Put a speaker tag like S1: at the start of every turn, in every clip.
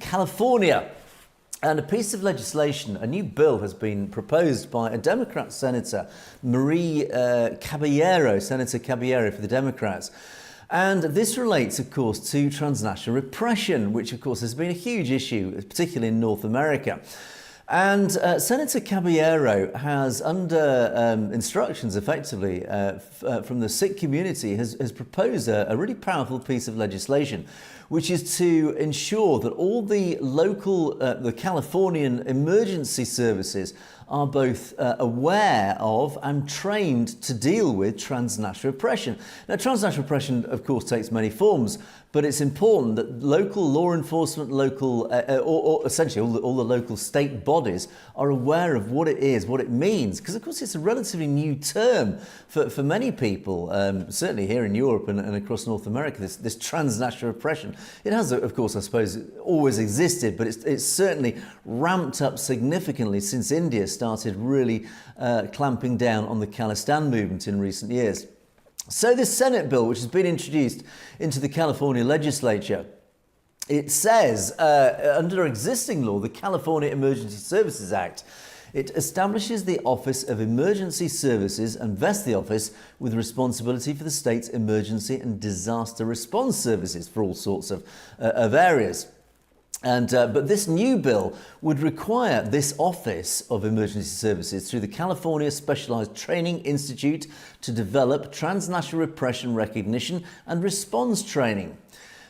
S1: California. And a piece of legislation, a new bill, has been proposed by a Democrat Senator, Senator Caballero for the Democrats. And this relates, of course, to transnational repression, which, of course, has been a huge issue, particularly in North America. And Senator Caballero has, under instructions, effectively, from the Sikh community, has proposed a really powerful piece of legislation, which is to ensure that all the local, the Californian emergency services are both aware of and trained to deal with transnational repression. Now, transnational repression, of course, takes many forms, but it's important that local law enforcement, or essentially all the local state bodies are aware of what it is, what it means, because, of course, it's a relatively new term for many people, certainly here in Europe and across North America, this transnational repression. It has, of course, I suppose, always existed, but it's certainly ramped up significantly since India started really clamping down on the Khalistan movement in recent years. So this Senate bill, which has been introduced into the California legislature, it says, under existing law, the California Emergency Services Act, it establishes the Office of Emergency Services and vests the office with responsibility for the state's emergency and disaster response services for all sorts of areas. But this new bill would require this Office of Emergency Services through the California Specialized Training Institute to develop transnational repression recognition and response training.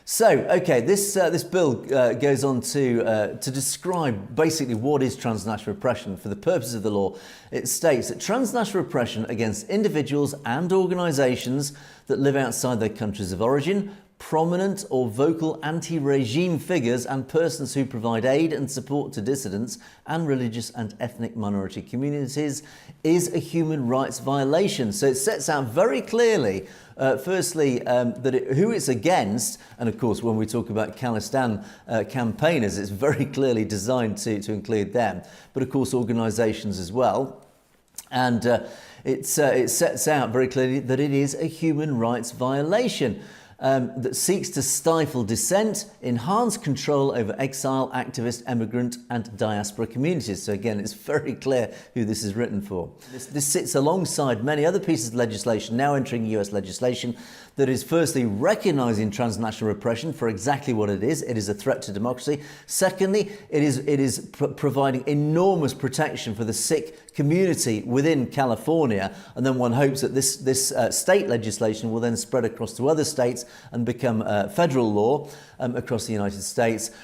S1: So, okay, this bill goes on to describe basically what is transnational repression for the purposes of the law. It states that transnational repression against individuals and organisations that live outside their countries of origin, prominent or vocal anti-regime figures and persons who provide aid and support to dissidents and religious and ethnic minority communities is a human rights violation. So it sets out very clearly, firstly, who it's against, and of course when we talk about Khalistan campaigners, it's very clearly designed to include them, but of course organisations as well. And it sets out very clearly that it is a human rights violation. That seeks to stifle dissent, enhance control over exile, activist, emigrant and diaspora communities. So again, it's very clear who this is written for. This sits alongside many other pieces of legislation now entering US legislation that is firstly recognising transnational repression for exactly what it is. It is a threat to democracy. Secondly, it is providing enormous protection for the Sikh community within California. And then one hopes that this state legislation will then spread across to other states and become federal law across the United States.